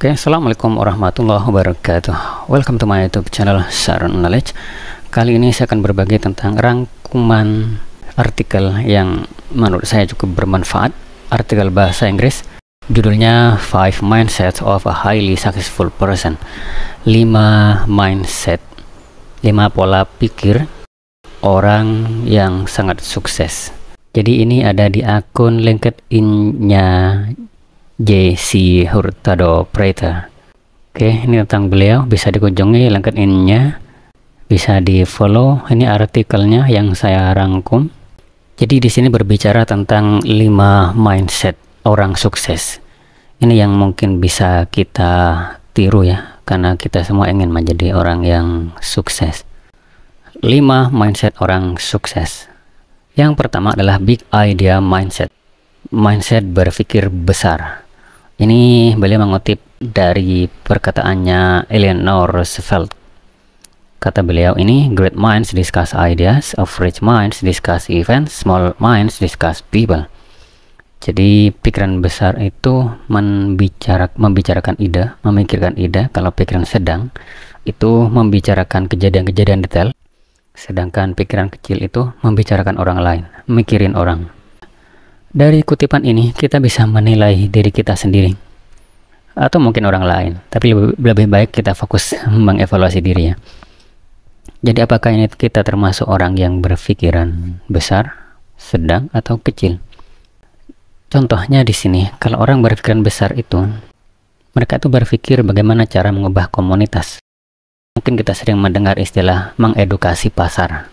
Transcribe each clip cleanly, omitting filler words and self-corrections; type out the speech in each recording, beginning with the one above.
Oke, assalamualaikum warahmatullahi wabarakatuh. Welcome to my YouTube channel Sharon Knowledge. Kali ini saya akan berbagi tentang rangkuman artikel yang menurut saya cukup bermanfaat. Artikel bahasa Inggris, judulnya 5 Mindsets of a Highly Successful Person. 5 mindset, 5 pola pikir orang yang sangat sukses. Jadi ini ada di akun LinkedIn-nya J.C. Hurtado Prater. Oke, ini tentang beliau, bisa dikunjungi LinkedIn-nya, bisa di follow. Ini artikelnya yang saya rangkum. Jadi di sini berbicara tentang 5 mindset orang sukses. Ini yang mungkin bisa kita tiru ya, karena kita semua ingin menjadi orang yang sukses. 5 mindset orang sukses. Yang pertama adalah big idea mindset. Mindset berpikir besar. Ini beliau mengutip dari perkataannya Eleanor Roosevelt. Kata beliau ini, great minds discuss ideas, average minds discuss events, small minds discuss people. Jadi pikiran besar itu membicarakan ide, memikirkan ide. Kalau pikiran sedang itu membicarakan kejadian-kejadian detail, sedangkan pikiran kecil itu membicarakan orang lain, mikirin orang. Dari kutipan ini kita bisa menilai diri kita sendiri atau mungkin orang lain, tapi lebih baik kita fokus mengevaluasi diri ya. Jadi apakah ini kita termasuk orang yang berpikiran besar, sedang, atau kecil? Contohnya di sini, kalau orang berpikiran besar itu, mereka itu berpikir bagaimana cara mengubah komunitas. Mungkin kita sering mendengar istilah mengedukasi pasar.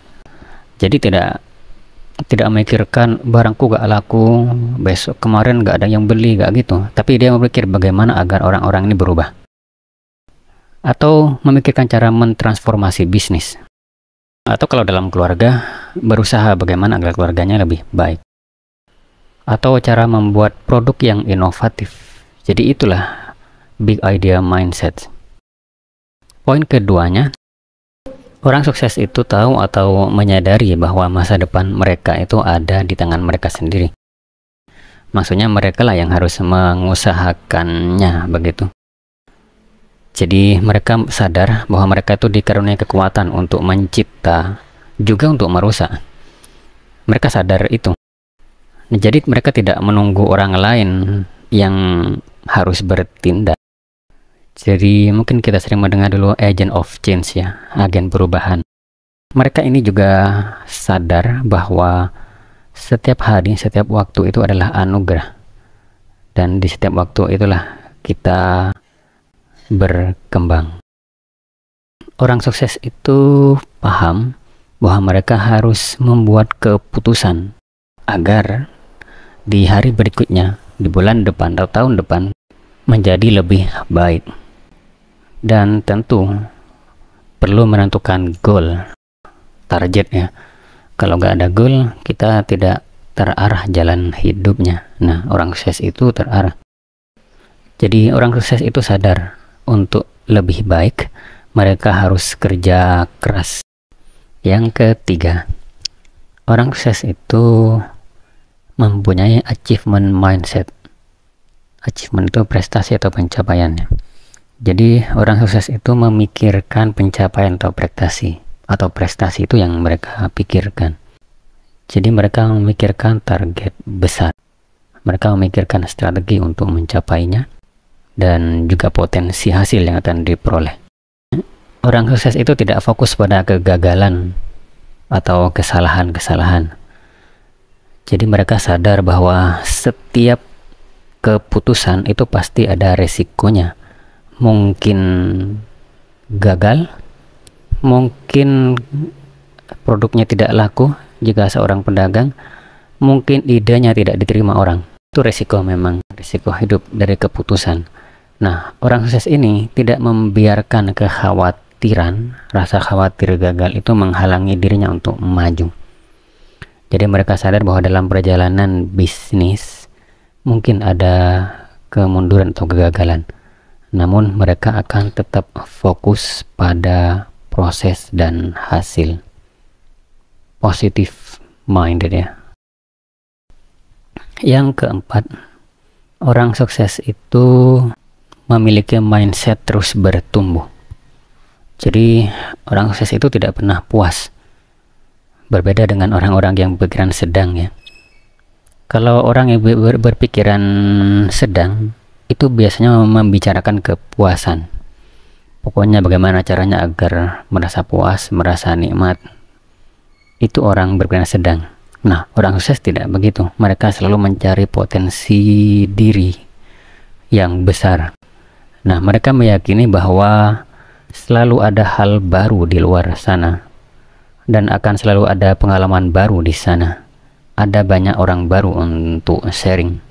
Jadi tidak memikirkan barangku gak laku, besok kemarin gak ada yang beli, gak gitu. Tapi dia memikir bagaimana agar orang-orang ini berubah. Atau memikirkan cara mentransformasi bisnis. Atau kalau dalam keluarga, berusaha bagaimana agar keluarganya lebih baik. Atau cara membuat produk yang inovatif. Jadi itulah big idea mindset. Poin keduanya, orang sukses itu tahu atau menyadari bahwa masa depan mereka itu ada di tangan mereka sendiri. Maksudnya mereka lah yang harus mengusahakannya begitu. Jadi mereka sadar bahwa mereka itu dikaruniai kekuatan untuk mencipta, juga untuk merusak. Mereka sadar itu. Jadi mereka tidak menunggu orang lain yang harus bertindak. Jadi mungkin kita sering mendengar dulu agent of change ya, agen perubahan. Mereka ini juga sadar bahwa setiap hari, setiap waktu itu adalah anugerah. Dan di setiap waktu itulah kita berkembang. Orang sukses itu paham bahwa mereka harus membuat keputusan agar di hari berikutnya, di bulan depan atau tahun depan menjadi lebih baik. Dan tentu perlu menentukan goal, target ya. Kalau nggak ada goal, kita tidak terarah jalan hidupnya. Nah, orang sukses itu terarah. Jadi orang sukses itu sadar untuk lebih baik, mereka harus kerja keras. Yang ketiga, orang sukses itu mempunyai achievement mindset. Achievement itu prestasi atau pencapaiannya. Jadi orang sukses itu memikirkan pencapaian atau prestasi itu yang mereka pikirkan. Jadi mereka memikirkan target besar. Mereka memikirkan strategi untuk mencapainya dan juga potensi hasil yang akan diperoleh. Orang sukses itu tidak fokus pada kegagalan atau kesalahan-kesalahan. Jadi mereka sadar bahwa setiap keputusan itu pasti ada resikonya. Mungkin gagal, mungkin produknya tidak laku jika seorang pedagang, mungkin idenya tidak diterima orang. Itu resiko, memang resiko hidup dari keputusan. Nah, orang sukses ini tidak membiarkan kekhawatiran, rasa khawatir gagal itu menghalangi dirinya untuk maju. Jadi mereka sadar bahwa dalam perjalanan bisnis mungkin ada kemunduran atau kegagalan. Namun mereka akan tetap fokus pada proses dan hasil. Positive minded ya. Yang keempat, orang sukses itu memiliki mindset terus bertumbuh. Jadi orang sukses itu tidak pernah puas. Berbeda dengan orang-orang yang berpikiran sedang ya. Kalau orang yang berpikiran sedang itu biasanya membicarakan kepuasan. Pokoknya bagaimana caranya agar merasa puas, merasa nikmat. Itu orang berpikiran sedang. Nah, orang sukses tidak begitu. Mereka selalu mencari potensi diri yang besar. Nah, mereka meyakini bahwa selalu ada hal baru di luar sana dan akan selalu ada pengalaman baru di sana. Ada banyak orang baru untuk sharing.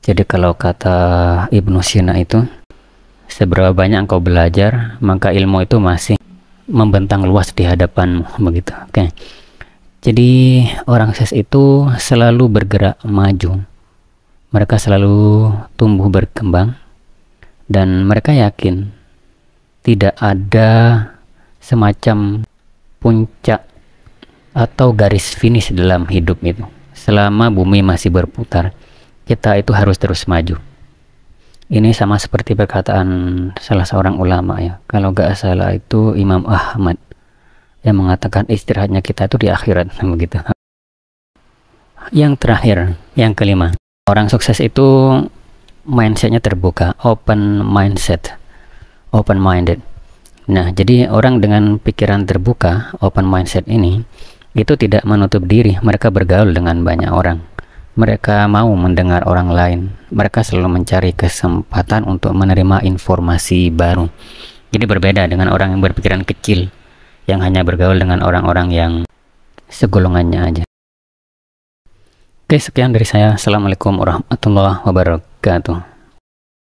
Jadi kalau kata Ibnu Sina itu, seberapa banyak engkau belajar, maka ilmu itu masih membentang luas di hadapanmu, begitu. Oke. Jadi orang sukses itu selalu bergerak maju. Mereka selalu tumbuh berkembang dan mereka yakin tidak ada semacam puncak atau garis finish dalam hidup itu. Selama bumi masih berputar, kita itu harus terus maju. Ini sama seperti perkataan salah seorang ulama ya. Kalau gak salah itu Imam Ahmad yang mengatakan istirahatnya kita itu di akhirat, begitu. Yang terakhir, yang kelima, orang sukses itu mindsetnya terbuka, open mindset, open minded. Nah, jadi orang dengan pikiran terbuka, open mindset ini, itu tidak menutup diri. Mereka bergaul dengan banyak orang. Mereka mau mendengar orang lain. Mereka selalu mencari kesempatan untuk menerima informasi baru. Jadi berbeda dengan orang yang berpikiran kecil, yang hanya bergaul dengan orang-orang yang segolongannya aja. Oke, sekian dari saya. Assalamualaikum warahmatullahi wabarakatuh.